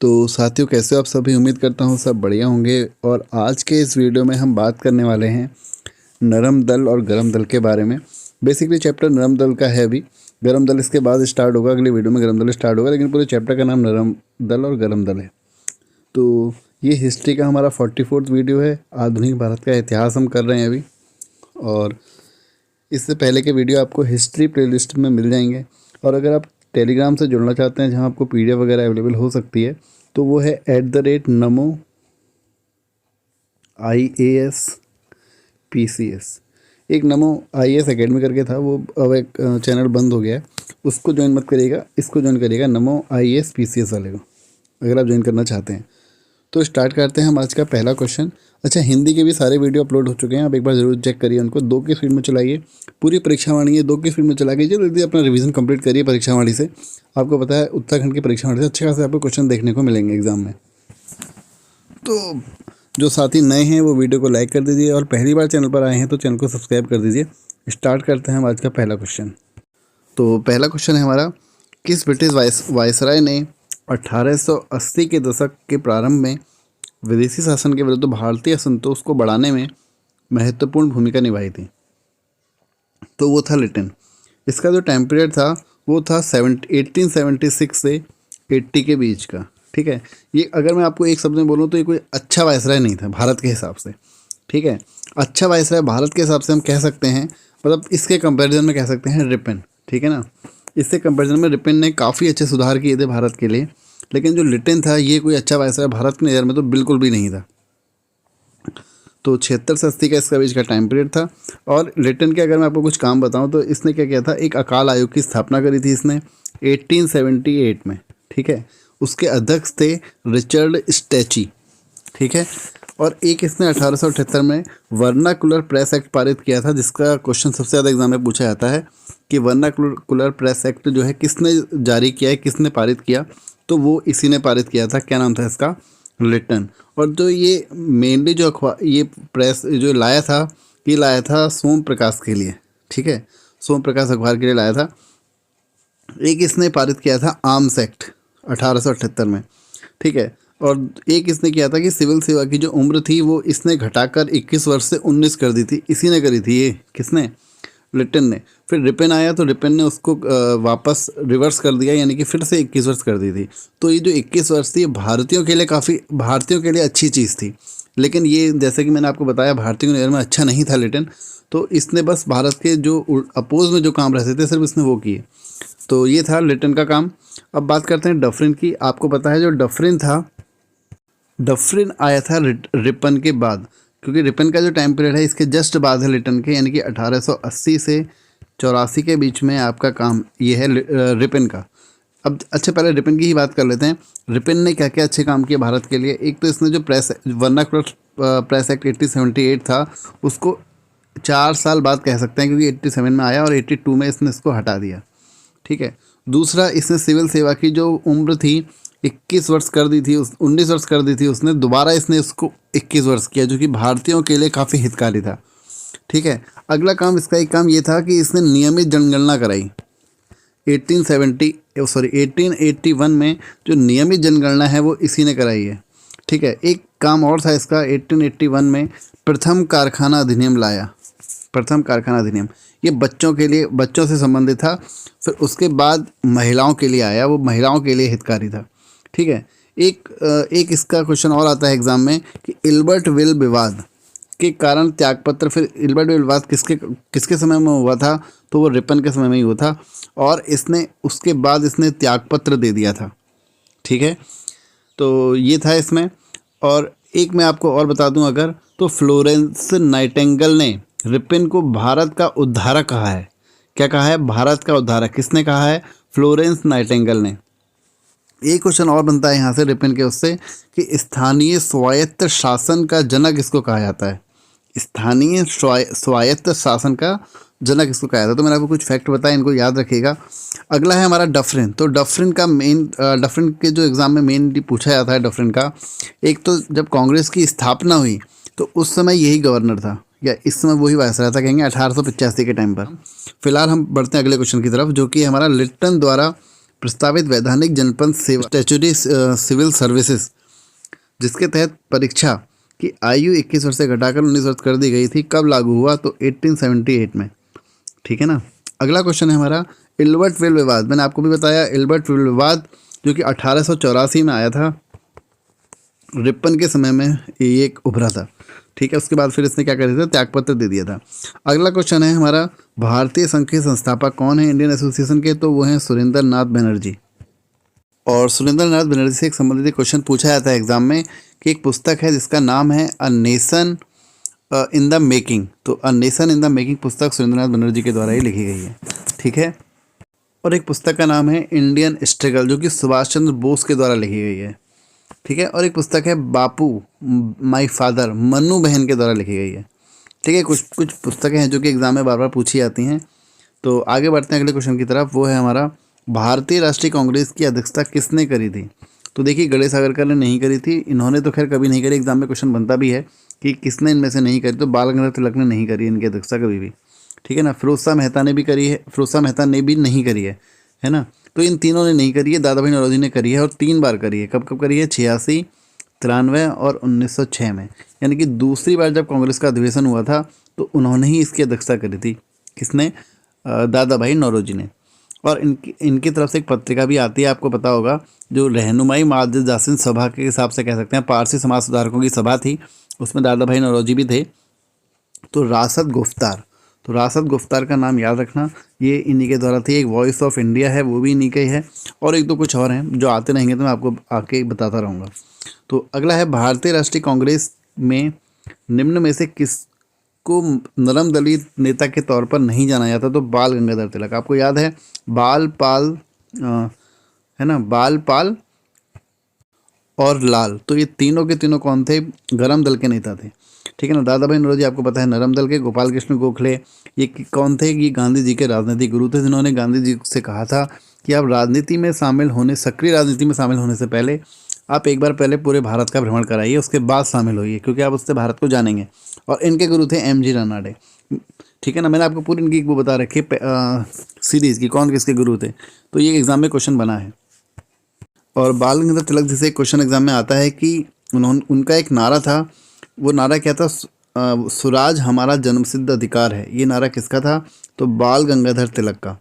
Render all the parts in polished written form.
तो साथियों, कैसे हो आप सभी। उम्मीद करता हूँ सब बढ़िया होंगे। और आज के इस वीडियो में हम बात करने वाले हैं नरम दल और गरम दल के बारे में। बेसिकली चैप्टर नरम दल का है, अभी गरम दल इसके बाद स्टार्ट होगा, अगली वीडियो में गरम दल स्टार्ट होगा, लेकिन पूरे चैप्टर का नाम नरम दल और गरम दल है। तो ये हिस्ट्री का हमारा 44वां वीडियो है। आधुनिक भारत का इतिहास हम कर रहे हैं अभी, और इससे पहले के वीडियो आपको हिस्ट्री प्लेलिस्ट में मिल जाएंगे। और अगर आप टेलीग्राम से जुड़ना चाहते हैं, जहां आपको PDF वगैरह अवेलेबल हो सकती है, तो वो है @NamoIAS PCS। एक नमो IAS एकेडमी करके था, वो अब एक चैनल बंद हो गया है, उसको ज्वाइन मत करिएगा, इसको ज्वाइन करिएगा, नमो IAS PCS वाले को, अगर आप ज्वाइन करना चाहते हैं। तो स्टार्ट करते हैं हम आज का पहला क्वेश्चन। अच्छा, हिंदी के भी सारे वीडियो अपलोड हो चुके हैं, आप एक बार जरूर चेक करिए उनको। 2 की स्पीड में चलाइए, पूरी परीक्षावाणी है 2 की स्पीड में चला के जल्दी अपना रिवीजन कंप्लीट करिए परीक्षावाणी से। आपको पता है उत्तराखंड की परीक्षावाणी से अच्छे खासे आपको क्वेश्चन देखने को मिलेंगे एग्जाम में। तो जो साथी नए हैं वो वीडियो को लाइक कर दीजिए, और पहली बार चैनल पर आए हैं तो चैनल को सब्सक्राइब कर दीजिए। स्टार्ट करते हैं हम आज का पहला क्वेश्चन। तो पहला क्वेश्चन है हमारा, किस ब्रिटिश वायसराय ने 1880 के दशक के प्रारंभ में विदेशी शासन के विरुद्ध भारतीय असंतोष को बढ़ाने में महत्वपूर्ण भूमिका निभाई थी? तो वो था लिटन। इसका जो टाइम पीरियड था वो था 1876 से 80 के बीच का। ठीक है, ये अगर मैं आपको एक शब्द में बोलूँ तो ये कोई अच्छा वायसराय नहीं था भारत के हिसाब से। ठीक है, अच्छा वायसराय भारत के हिसाब से हम कह सकते हैं, मतलब इसके कंपैरिजन में कह सकते हैं रिपन। ठीक है ना, इससे कंपैरिजन में रिपन ने काफ़ी अच्छे सुधार किए थे भारत के लिए, लेकिन जो लिटन था ये कोई अच्छा वायसराय भारत की नज़र में तो बिल्कुल भी नहीं था। तो 76 से 80 का इसका बीच का टाइम पीरियड था। और लिटन के अगर मैं आपको कुछ काम बताऊं तो इसने क्या किया था, एक अकाल आयोग की स्थापना करी थी इसने 1878 में। ठीक है, उसके अध्यक्ष थे रिचर्ड स्टैची। ठीक है, और एक इसने 1878 में वर्नाकुलर प्रेस एक्ट पारित किया था, जिसका क्वेश्चन सबसे ज़्यादा एग्जाम में पूछा जाता है कि वर्नाकुलर प्रेस एक्ट जो है किसने जारी किया है, किसने पारित किया? तो वो इसी ने पारित किया था। क्या नाम था इसका? लिटन। और जो ये मेनली जो अखबार ये प्रेस जो लाया था, ये लाया था सोम प्रकाश के लिए। ठीक है, सोम प्रकाश अखबार के लिए लाया था। एक इसने पारित किया था आर्म्स एक्ट 1878 में। ठीक है, और एक इसने किया था कि सिविल सेवा की जो उम्र थी वो इसने घटाकर 21 वर्ष से 19 कर दी थी। इसी ने करी थी ये, किसने? लिटन ने। फिर रिपन आया तो रिपन ने उसको वापस रिवर्स कर दिया, यानी कि फिर से 21 वर्ष कर दी थी। तो ये जो 21 वर्ष थी भारतीयों के लिए अच्छी चीज़ थी, लेकिन ये जैसे कि मैंने आपको बताया भारतीयों की नज़र में अच्छा नहीं था लिटन। तो इसने बस भारत के जो अपोज में जो काम रहते थे सिर्फ इसने वो किए। तो ये था लिटन का काम। अब बात करते हैं डफरिन की। आपको पता है जो डफरिन था, डफरिन आया था रिपन के बाद, क्योंकि रिपन का जो टाइम पीरियड है इसके जस्ट बाद है लिटन के, यानी कि 1880 से 84 के बीच में आपका काम ये है रिपन का। अब अच्छा, पहले रिपन की ही बात कर लेते हैं। रिपन ने क्या क्या अच्छे काम किए भारत के लिए। एक तो इसने जो वर्नाकुलर प्रेस एक्ट 1878 था उसको 4 साल बाद कह सकते हैं, क्योंकि 87 में आया और 82 में इसने इसको हटा दिया। ठीक है, दूसरा इसने सिविल सेवा की जो उम्र थी 21 वर्ष कर दी थी, 19 वर्ष कर दी थी उसने, दोबारा इसने इसको 21 वर्ष किया, जो कि भारतीयों के लिए काफ़ी हितकारी था। ठीक है, अगला काम इसका एक काम ये था कि इसने नियमित जनगणना कराई 1881 में। जो नियमित जनगणना है वो इसी ने कराई है। ठीक है, एक काम और था इसका, 1881 में प्रथम कारखाना अधिनियम लाया। प्रथम कारखाना अधिनियम ये बच्चों के लिए, बच्चों से संबंधित था। फिर उसके बाद महिलाओं के लिए आया, वो महिलाओं के लिए हितकारी था। ठीक है, एक इसका क्वेश्चन और आता है एग्जाम में कि इल्बर्ट विल विवाद के कारण त्यागपत्र। फिर इल्बर्ट विल विवाद किसके समय में हुआ था? तो वो रिपन के समय में ही हुआ था, और इसने उसके बाद इसने त्यागपत्र दे दिया था। ठीक है, तो ये था इसमें। और एक मैं आपको और बता दूं अगर, तो फ्लोरेंस नाइटिंगेल ने रिपन को भारत का उद्धारक कहा है। क्या कहा है? भारत का उद्धारक। किसने कहा है? फ्लोरेंस नाइटिंगेल ने। एक क्वेश्चन और बनता है यहाँ से रिपन के उससे कि स्थानीय स्वायत्त शासन का जनक इसको कहा जाता है। स्थानीय स्वायत्त शासन का जनक इसको कहा जाता है। तो मैंने आपको कुछ फैक्ट बताया, इनको याद रखिएगा। अगला है हमारा डफरिन। तो डफरिन के जो एग्ज़ाम में मेन पूछा जाता है डफरिन का, एक तो जब कांग्रेस की स्थापना हुई तो उस समय यही गवर्नर था, या इस समय वही वायसराय था, कहेंगे 1885 के टाइम पर। फिलहाल हम बढ़ते हैं अगले क्वेश्चन की तरफ, जो कि हमारा लिटन द्वारा प्रस्तावित वैधानिक जनपद सेवा स्टैट्यूटरी सिविल सर्विसेज जिसके तहत परीक्षा की आयु 21 वर्ष से घटाकर 19 वर्ष कर दी गई थी, कब लागू हुआ? तो 1878 में। ठीक है ना। अगला क्वेश्चन है हमारा इल्बर्ट वेल विवाद। मैंने आपको भी बताया इल्बर्ट वेल विवाद जो कि 1884 में आया था, रिपन के समय में ये एक उभरा था। ठीक है, उसके बाद फिर इसने क्या कर दिया था, त्यागपत्र दे दिया था। अगला क्वेश्चन है हमारा भारतीय संघ के संस्थापक कौन है इंडियन एसोसिएशन के? तो वो हैं सुरेंद्र नाथ बनर्जी। और सुरेंद्र नाथ बनर्जी से एक संबंधित क्वेश्चन पूछा जाता है एग्जाम में कि एक पुस्तक है जिसका नाम है a nation in the making. तो a nation in the making पुस्तक सुरेंद्र नाथ बनर्जी के द्वारा ही लिखी गई है। ठीक है। और एक पुस्तक का नाम है इंडियन स्ट्रगल जो कि सुभाष चंद्र बोस के द्वारा लिखी गई है। ठीक है। और एक पुस्तक है बापू माय फादर, मन्नू बहन के द्वारा लिखी गई है। ठीक है। कुछ पुस्तकें हैं जो कि एग्जाम में बार बार पूछी जाती हैं। तो आगे बढ़ते हैं अगले क्वेश्चन की तरफ। वो है हमारा भारतीय राष्ट्रीय कांग्रेस की अध्यक्षता किसने करी थी? तो देखिए गणेश सागरकर ने नहीं करी थी, इन्होंने तो खैर कभी नहीं करी। एग्जाम में क्वेश्चन बनता भी है कि किसने इनमें से नहीं करी, तो बाल गंगाधर तिलक ने नहीं करी इनकी अध्यक्षता कभी भी। ठीक है ना। फिरोज शाह मेहता ने भी करी है, फिरोज शाह मेहता ने भी नहीं करी है ना। तो इन तीनों ने नहीं करी है। दादा भाई नौरोजी ने करी है और 3 बार करी है। कब कब करी है? 86, 93 और 1906 में। यानी कि दूसरी बार जब कांग्रेस का अधिवेशन हुआ था तो उन्होंने ही इसकी अध्यक्षता करी थी। किसने? दादा भाई नौरोजी ने। और इनकी तरफ से एक पत्रिका भी आती है, आपको पता होगा, जो रहनुमाई मादे जासिन सभा के हिसाब से कह सकते हैं, पारसी समाज सुधारकों की सभा थी, उसमें दादा भाई नौरोजी भी थे। तो रासत गुफ्तार, तो रासत गुफ्तार का नाम याद रखना, ये इन्हीं के द्वारा थी। एक वॉइस ऑफ इंडिया है, वो भी इन्हीं का ही है। और एक दो कुछ और हैं जो आते रहेंगे तो मैं आपको आके बताता रहूँगा। तो अगला है भारतीय राष्ट्रीय कांग्रेस में निम्न में से किसको नरम दलित नेता के तौर पर नहीं जाना जाता? तो बाल गंगाधर तिलक। आपको याद है बाल पाल है ना, बाल पाल और लाल, तो ये तीनों के तीनों कौन थे? गरम दल के नेता थे। ठीक है ना। दादा भाई नौरोजी आपको पता है नरम दल के। गोपाल कृष्ण गोखले ये कौन थे? ये गांधी जी के राजनीतिक गुरु थे, जिन्होंने गांधी जी से कहा था कि आप राजनीति में शामिल होने, सक्रिय राजनीति में शामिल होने से पहले आप एक बार पहले पूरे भारत का भ्रमण कराइए, उसके बाद शामिल होइए, क्योंकि आप उससे भारत को जानेंगे। और इनके गुरु थे एम जी रानाडे। ठीक है ना। मैंने आपको पूरी इनकी वो बता रखी है सीरीज़ की कौन किसके गुरु थे, तो ये एग्जाम में क्वेश्चन बना है। और बाल गंगाधर तिलक जी से एक क्वेश्चन एग्जाम में आता है कि उनका एक नारा था, वो नारा क्या था? स्वराज हमारा जन्मसिद्ध अधिकार है। ये नारा किसका था? तो बाल गंगाधर तिलक का।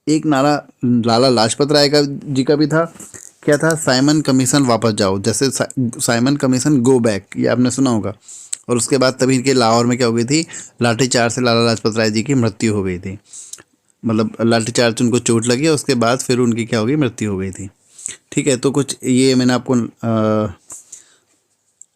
एक नारा लाला लाजपत राय का जी का भी था। क्या था? साइमन कमीशन वापस जाओ, जैसे साइमन कमीशन गो बैक, ये आपने सुना होगा। और उसके बाद तभी इनके लाहौर में क्या हो गई थी? लाठीचार्ज से लाला लाजपत राय जी की मृत्यु हो गई थी। मतलब लाठीचार्ज से उनको चोट लगी और उसके बाद फिर उनकी क्या हो गई? मृत्यु हो गई थी। ठीक है। तो कुछ ये मैंने आपको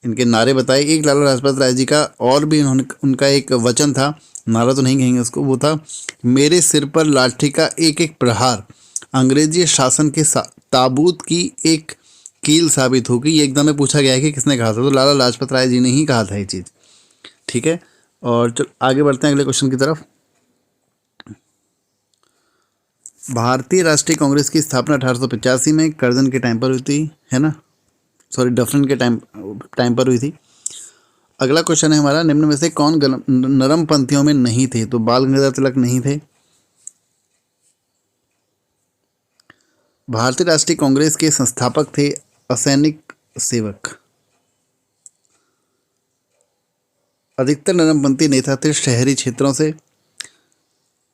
इनके नारे बताए। एक लाला लाजपत राय जी का और भी उनका एक वचन था, नारा तो नहीं कहेंगे उसको, वो था मेरे सिर पर लाठी का एक एक प्रहार अंग्रेजी शासन के ताबूत की एक कील साबित होगी। ये एकदम में पूछा गया है कि किसने कहा था, तो लाला लाजपत राय जी ने ही कहा था ये चीज़। ठीक है। और चलो आगे बढ़ते हैं अगले क्वेश्चन की तरफ। भारतीय राष्ट्रीय कांग्रेस की स्थापना 1885 में कर्जन के टाइम पर हुई थी, है ना, सॉरी डफरिन के टाइम पर हुई थी। अगला क्वेश्चन है हमारा निम्न में से कौन नरम पंथियों में नहीं थे? तो बाल गंगाधर तिलक नहीं थे। भारतीय राष्ट्रीय कांग्रेस के संस्थापक थे असैनिक सेवक। अधिकतर नरमपंथी नेता थे शहरी क्षेत्रों से।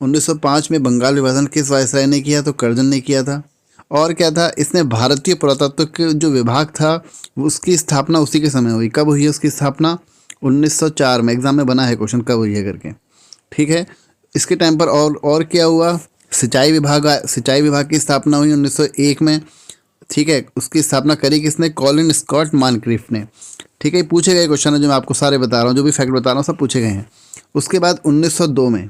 1905 में बंगाल विभाजन किस वायसराय ने किया? तो कर्जन ने किया था। और क्या था? इसने भारतीय पुरातत्व के जो विभाग था उसकी स्थापना उसी के समय हुई। कब हुई है उसकी स्थापना? 1904 में। एग्जाम में बना है क्वेश्चन कब हुई है करके। ठीक है। इसके टाइम पर और क्या हुआ? सिंचाई विभाग की स्थापना हुई 1901 में। ठीक है। उसकी स्थापना करी किसने? कॉलिन स्कॉट मानक्रिफ ने। ठीक है। पूछे गए क्वेश्चन है जो मैं आपको सारे बता रहा हूँ, जो भी फैक्ट बता रहा हूँ सब पूछे गए हैं। उसके बाद 1902 में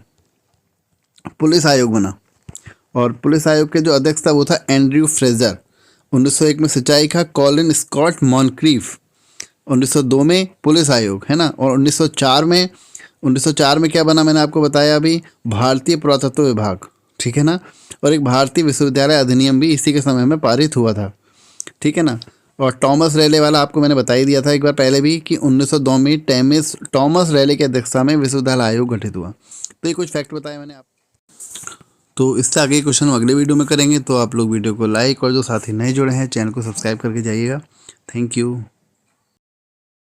पुलिस आयोग बना और पुलिस आयोग के जो अध्यक्ष था वो था एंड्रयू फ्रेजर। 1901 में सिंचाई का कॉलिन स्कॉट मॉनक्रीफ। 1902 में पुलिस आयोग, है ना। और 1904 में क्या बना? मैंने आपको बताया अभी, भारतीय पुरातत्व विभाग। ठीक है ना। और एक भारतीय विश्वविद्यालय अधिनियम भी इसी के समय में पारित हुआ था। ठीक है ना। और टॉमस रेले वाला आपको मैंने बता ही दिया था एक बार पहले भी कि 1902 में टॉमस रेले की अध्यक्षता में विश्वविद्यालय आयोग गठित हुआ। तो ये कुछ फैक्ट बताया मैंने आप। तो इससे आगे क्वेश्चन हम अगले वीडियो में करेंगे, तो आप लोग वीडियो को लाइक और जो साथी नए जुड़े हैं चैनल को सब्सक्राइब करके जाइएगा। Thank you.